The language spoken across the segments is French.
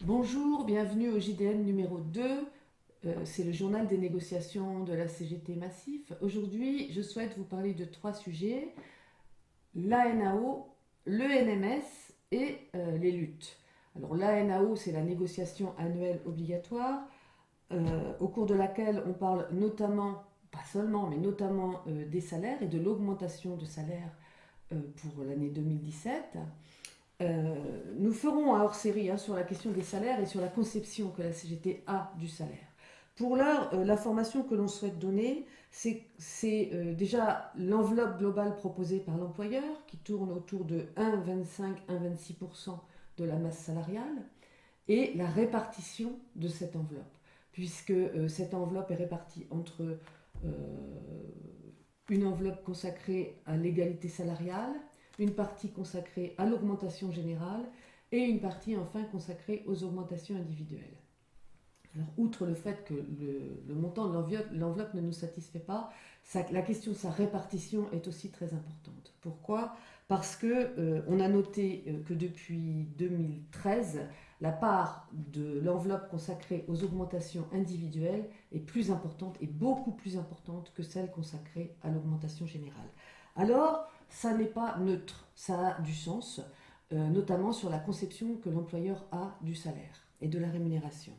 Bonjour, bienvenue au JDN numéro 2. C'est le journal des négociations de la CGT Massif. Aujourd'hui, je souhaite vous parler de trois sujets, l'ANAO, le NMS et les luttes. Alors l'ANAO, c'est la négociation annuelle obligatoire, au cours de laquelle on parle notamment, pas seulement, mais notamment des salaires et de l'augmentation de salaire pour l'année 2017. Nous ferons un hors-série sur la question des salaires et sur la conception que la CGT a du salaire. Pour l'heure, l'information que l'on souhaite donner, c'est déjà l'enveloppe globale proposée par l'employeur, qui tourne autour de 1,25-1,26% de la masse salariale, et la répartition de cette enveloppe, puisque cette enveloppe est répartie entre euh, une enveloppe consacrée à l'égalité salariale, une partie consacrée à l'augmentation générale et une partie enfin consacrée aux augmentations individuelles. Alors, outre le fait que le montant de l'enveloppe ne nous satisfait pas, la question de sa répartition est aussi très importante. Pourquoi? Parce qu'on a noté que depuis 2013, la part de l'enveloppe consacrée aux augmentations individuelles est plus importante et beaucoup plus importante que celle consacrée à l'augmentation générale. Alors, ça n'est pas neutre, ça a du sens, notamment sur la conception que l'employeur a du salaire et de la rémunération.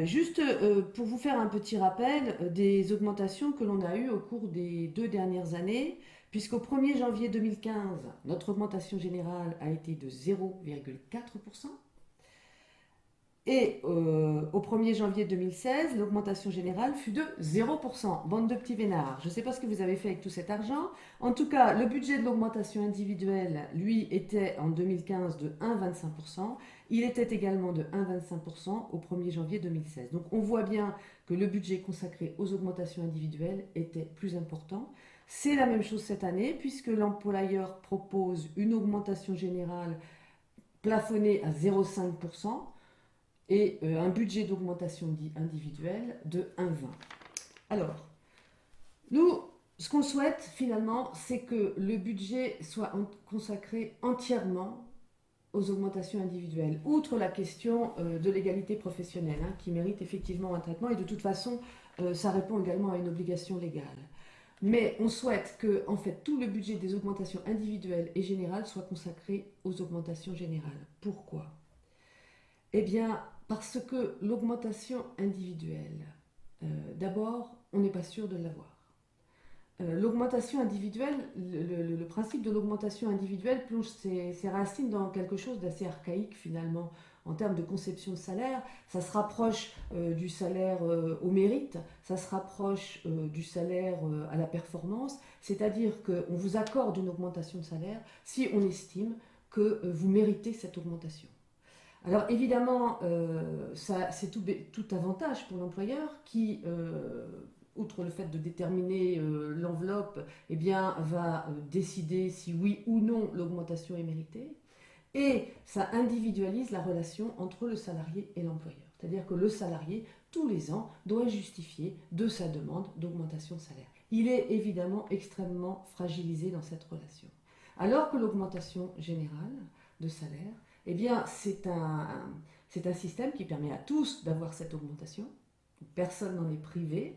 Juste pour vous faire un petit rappel des augmentations que l'on a eues au cours des 2 dernières années, puisqu'au 1er janvier 2015, notre augmentation générale a été de 0,4%, et au 1er janvier 2016, l'augmentation générale fut de 0%. Bande de petits vénards. Je ne sais pas ce que vous avez fait avec tout cet argent. En tout cas, le budget de l'augmentation individuelle, lui, était en 2015 de 1,25%. Il était également de 1,25% au 1er janvier 2016. Donc on voit bien que le budget consacré aux augmentations individuelles était plus important. C'est la même chose cette année, puisque l'employeur propose une augmentation générale plafonnée à 0,5% et un budget d'augmentation individuelle de 1,20. Alors, nous, ce qu'on souhaite finalement, c'est que le budget soit consacré entièrement aux augmentations individuelles, outre la question de l'égalité professionnelle, qui mérite effectivement un traitement, et de toute façon, ça répond également à une obligation légale. Mais on souhaite que, en fait, tout le budget des augmentations individuelles et générales soit consacré aux augmentations générales. Pourquoi? Eh bien, parce que l'augmentation individuelle, d'abord, on n'est pas sûr de l'avoir. L'augmentation individuelle, le principe de l'augmentation individuelle plonge ses racines dans quelque chose d'assez archaïque finalement en termes de conception de salaire. Ça se rapproche du salaire au mérite, ça se rapproche du salaire à la performance, c'est-à-dire qu'on vous accorde une augmentation de salaire si on estime que vous méritez cette augmentation. Alors évidemment, c'est tout avantage pour l'employeur qui, outre le fait de déterminer l'enveloppe, eh bien, va décider si oui ou non l'augmentation est méritée. Et ça individualise la relation entre le salarié et l'employeur. C'est-à-dire que le salarié, tous les ans, doit justifier de sa demande d'augmentation de salaire. Il est évidemment extrêmement fragilisé dans cette relation. Alors que l'augmentation générale de salaire, eh bien, c'est un système qui permet à tous d'avoir cette augmentation. Personne n'en est privé.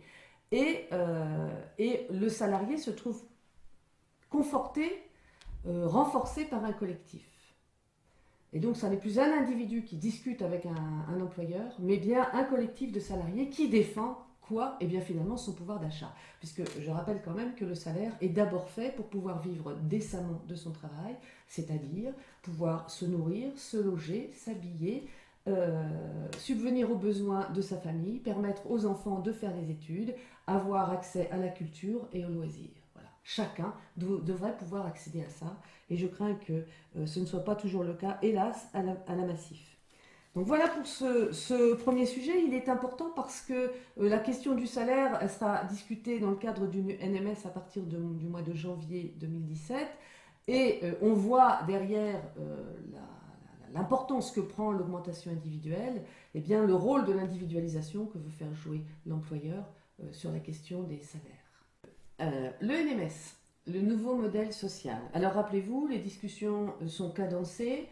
Et le salarié se trouve conforté, renforcé par un collectif. Et donc, ça n'est plus un individu qui discute avec un employeur, mais bien un collectif de salariés qui défend quoi? Eh bien, finalement, son pouvoir d'achat. Puisque je rappelle quand même que le salaire est d'abord fait pour pouvoir vivre décemment de son travail, c'est-à-dire pouvoir se nourrir, se loger, s'habiller, subvenir aux besoins de sa famille, permettre aux enfants de faire des études, avoir accès à la culture et aux loisirs. Voilà. Chacun devrait pouvoir accéder à ça, et je crains que ce ne soit pas toujours le cas, hélas, à la Massif. Donc voilà pour ce premier sujet. Il est important parce que la question du salaire elle sera discutée dans le cadre du NMS à partir du mois de janvier 2017. Et on voit derrière l'importance que prend l'augmentation individuelle, eh bien, le rôle de l'individualisation que veut faire jouer l'employeur sur la question des salaires. Le NMS, le nouveau modèle social. Alors rappelez-vous, les discussions sont cadencées.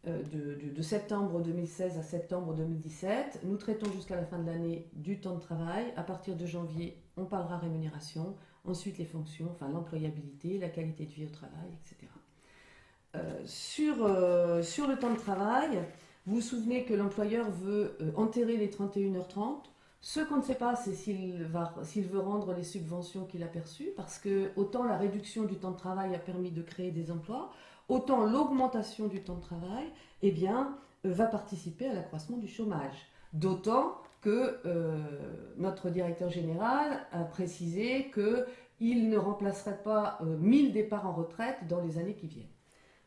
de septembre 2016 à septembre 2017. Nous traitons jusqu'à la fin de l'année du temps de travail. À partir de janvier, on parlera rémunération, ensuite les fonctions, enfin l'employabilité, la qualité de vie au travail, etc. Sur le temps de travail, vous vous souvenez que l'employeur veut enterrer les 31h30. Ce qu'on ne sait pas, c'est s'il veut rendre les subventions qu'il a perçues, parce que autant la réduction du temps de travail a permis de créer des emplois, autant l'augmentation du temps de travail, eh bien, va participer à l'accroissement du chômage. D'autant que notre directeur général a précisé qu'il ne remplacerait pas 1000 départs en retraite dans les années qui viennent.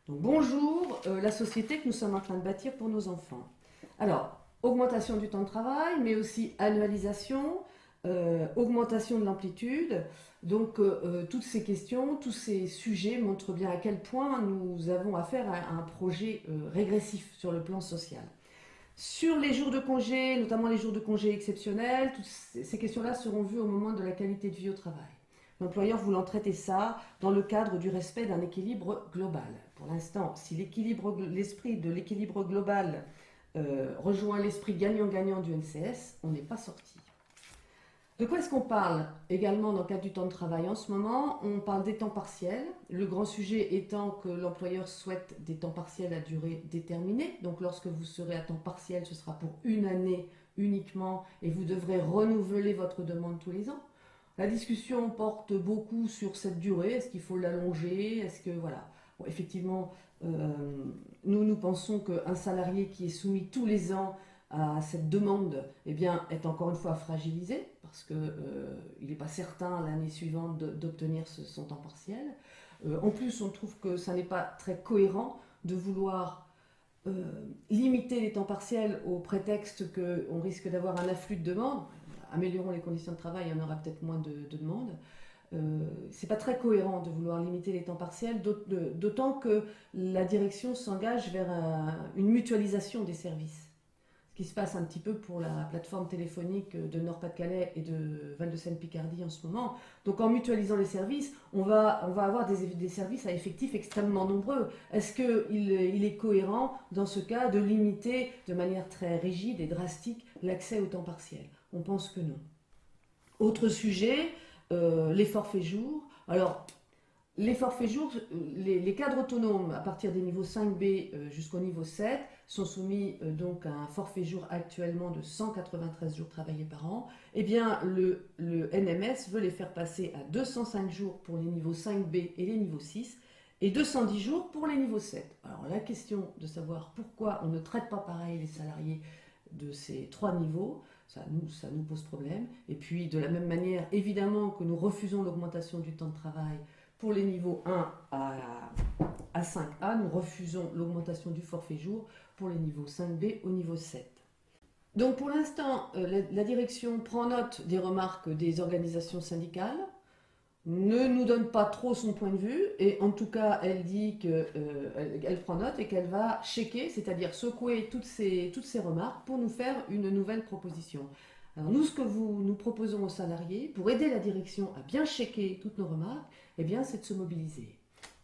Donc bonjour, la société que nous sommes en train de bâtir pour nos enfants. Alors, augmentation du temps de travail, mais aussi annualisation, augmentation de l'amplitude. Donc toutes ces questions, tous ces sujets montrent bien à quel point nous avons affaire à un projet régressif sur le plan social. Sur les jours de congé, notamment les jours de congé exceptionnels, toutes ces questions-là seront vues au moment de la qualité de vie au travail. L'employeur voulant traiter ça dans le cadre du respect d'un équilibre global. Pour l'instant, si l'esprit de l'équilibre global rejoint l'esprit gagnant-gagnant du NCS, on n'est pas sorti. De quoi est-ce qu'on parle également dans le cadre du temps de travail en ce moment? On parle des temps partiels, le grand sujet étant que l'employeur souhaite des temps partiels à durée déterminée. Donc lorsque vous serez à temps partiel, ce sera pour une année uniquement et vous devrez renouveler votre demande tous les ans. La discussion porte beaucoup sur cette durée. Est-ce qu'il faut l'allonger? Est-ce que voilà. Bon, effectivement, nous pensons qu'un salarié qui est soumis tous les ans à cette demande, eh bien, est encore une fois fragilisé parce qu'il n'est pas certain l'année suivante d'obtenir son temps partiel. En plus, on trouve que ça n'est pas très cohérent de vouloir limiter les temps partiels au prétexte qu'on risque d'avoir un afflux de demandes. Améliorons les conditions de travail, il y en aura peut-être moins de demandes. C'est pas très cohérent de vouloir limiter les temps partiels, d'autant que la direction s'engage vers une mutualisation des services. Ce qui se passe un petit peu pour la plateforme téléphonique de Nord-Pas-de-Calais et de Val-de-Seine-Picardie en ce moment. Donc en mutualisant les services, on va avoir des services à effectifs extrêmement nombreux. Est-ce qu'il est cohérent dans ce cas de limiter de manière très rigide et drastique l'accès au temps partiel? On pense que non. Autre sujet, les forfaits jours. Alors, les forfaits jours, les cadres autonomes à partir des niveaux 5B jusqu'au niveau 7 sont soumis donc à un forfait jour actuellement de 193 jours travaillés par an. Eh bien, le NMS veut les faire passer à 205 jours pour les niveaux 5B et les niveaux 6 et 210 jours pour les niveaux 7. Alors, la question de savoir pourquoi on ne traite pas pareil les salariés de ces trois niveaux, ça nous pose problème. Et puis, de la même manière, évidemment que nous refusons l'augmentation du temps de travail pour les niveaux 1 à 5A, nous refusons l'augmentation du forfait jour pour les niveaux 5B au niveau 7. Donc pour l'instant, la direction prend note des remarques des organisations syndicales, ne nous donne pas trop son point de vue, et en tout cas elle dit qu'elle prend note et qu'elle va checker, c'est-à-dire secouer toutes ces remarques pour nous faire une nouvelle proposition. Alors nous, ce que nous proposons aux salariés, pour aider la direction à bien checker toutes nos remarques, eh bien, c'est de se mobiliser.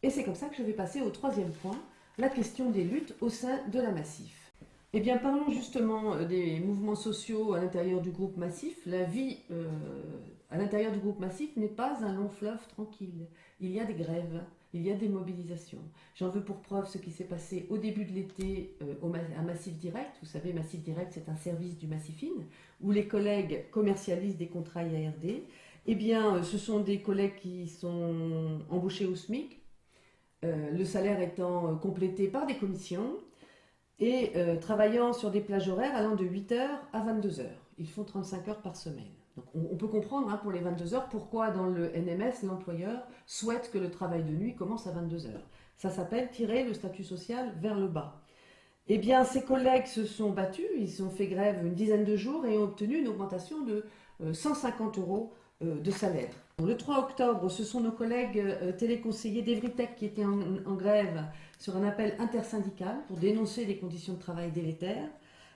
Et c'est comme ça que je vais passer au troisième point, la question des luttes au sein de la Massif. Eh bien, parlons justement des mouvements sociaux à l'intérieur du groupe Massif. La vie à l'intérieur du groupe Massif n'est pas un long fleuve tranquille. Il y a des grèves, il y a des mobilisations. J'en veux pour preuve ce qui s'est passé au début de l'été à Massif Direct. Vous savez, Massif Direct, c'est un service du Massifine, où les collègues commercialisent des contrats IARD. Eh bien, ce sont des collègues qui sont embauchés au SMIC, le salaire étant complété par des commissions, et travaillant sur des plages horaires allant de 8h à 22h. Ils font 35 heures par semaine. Donc on peut comprendre pour les 22 heures pourquoi dans le NMS, l'employeur souhaite que le travail de nuit commence à 22 heures. Ça s'appelle tirer le statut social vers le bas. Eh bien, ces collègues se sont battus, ils ont fait grève une dizaine de jours et ont obtenu une augmentation de 150 € de salaire. Le 3 octobre, ce sont nos collègues téléconseillers d'Evrytech qui étaient en grève sur un appel intersyndical pour dénoncer les conditions de travail délétères.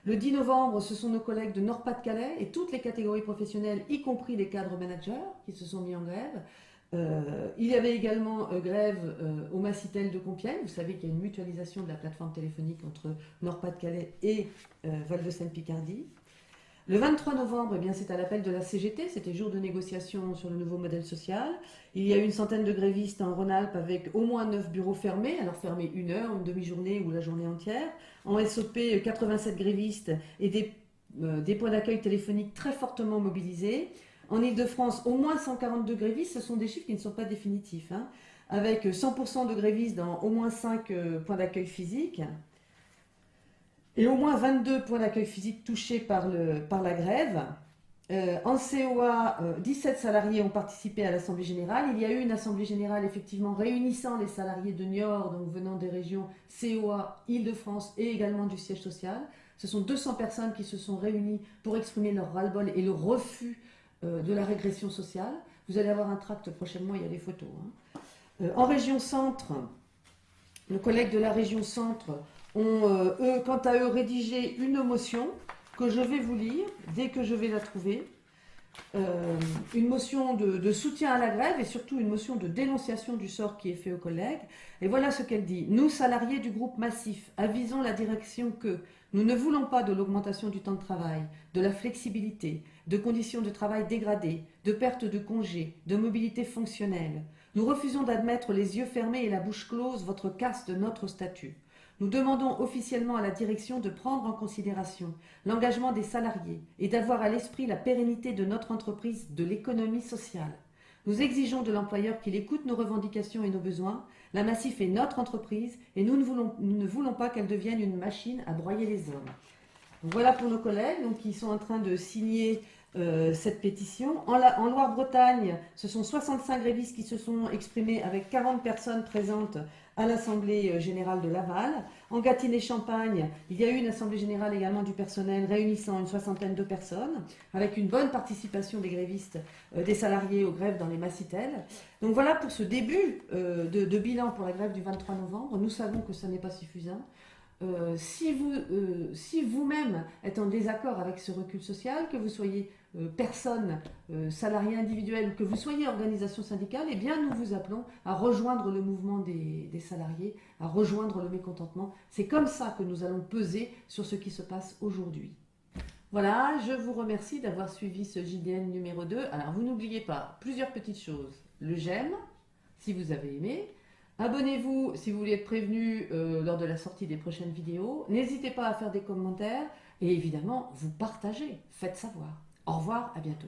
Le 10 novembre, ce sont nos collègues de Nord-Pas-de-Calais et toutes les catégories professionnelles, y compris les cadres managers, qui se sont mis en grève. Il y avait également grève au Massitel de Compiègne. Vous savez qu'il y a une mutualisation de la plateforme téléphonique entre Nord-Pas-de-Calais et Val-de-Seine-Picardie. Le 23 novembre, eh bien, c'est à l'appel de la CGT, c'était jour de négociation sur le nouveau modèle social. Il y a eu une centaine de grévistes en Rhône-Alpes avec au moins 9 bureaux fermés, alors fermés une heure, une demi-journée ou la journée entière. En SOP, 87 grévistes et des points d'accueil téléphoniques très fortement mobilisés. En Ile-de-France, au moins 142 grévistes, ce sont des chiffres qui ne sont pas définitifs, hein, avec 100% de grévistes dans au moins 5 points d'accueil physiques. Et au moins 22 points d'accueil physique touchés par la grève. En COA, 17 salariés ont participé à l'Assemblée Générale. Il y a eu une Assemblée Générale effectivement réunissant les salariés de Niort, donc venant des régions COA, Île-de-France et également du siège social. Ce sont 200 personnes qui se sont réunies pour exprimer leur ras-le-bol et le refus de la régression sociale. Vous allez avoir un tract prochainement, il y a des photos, hein. En région centre, nos collègues de la région centre ont, quant à eux, rédigé une motion que je vais vous lire dès que je vais la trouver. Une motion de soutien à la grève et surtout une motion de dénonciation du sort qui est fait aux collègues. Et voilà ce qu'elle dit. Nous, salariés du groupe Massif, avisons la direction que nous ne voulons pas de l'augmentation du temps de travail, de la flexibilité, de conditions de travail dégradées, de perte de congés, de mobilité fonctionnelle. Nous refusons d'admettre les yeux fermés et la bouche close votre casse de notre statut. Nous demandons officiellement à la direction de prendre en considération l'engagement des salariés et d'avoir à l'esprit la pérennité de notre entreprise, de l'économie sociale. Nous exigeons de l'employeur qu'il écoute nos revendications et nos besoins. La Massif est notre entreprise et nous ne voulons pas qu'elle devienne une machine à broyer les hommes. Donc voilà pour nos collègues donc, qui sont en train de signer cette pétition. En Loire-Bretagne, ce sont 65 grévistes qui se sont exprimés avec 40 personnes présentes à l'Assemblée générale de Laval. En Gâtinais-Champagne, il y a eu une Assemblée générale également du personnel réunissant une soixantaine de personnes, avec une bonne participation des grévistes, des salariés aux grèves dans les Massitels. Donc voilà pour ce début de bilan pour la grève du 23 novembre. Nous savons que ce n'est pas suffisant. Si vous-même êtes en désaccord avec ce recul social, que vous soyez personne, salarié individuel, que vous soyez organisation syndicale, eh bien nous vous appelons à rejoindre le mouvement des salariés, à rejoindre le mécontentement. C'est comme ça que nous allons peser sur ce qui se passe aujourd'hui. Voilà, je vous remercie d'avoir suivi ce JDN numéro 2. Alors vous n'oubliez pas plusieurs petites choses. Le j'aime, si vous avez aimé. Abonnez-vous si vous voulez être prévenu lors de la sortie des prochaines vidéos. N'hésitez pas à faire des commentaires et évidemment, vous partagez, faites savoir. Au revoir, à bientôt.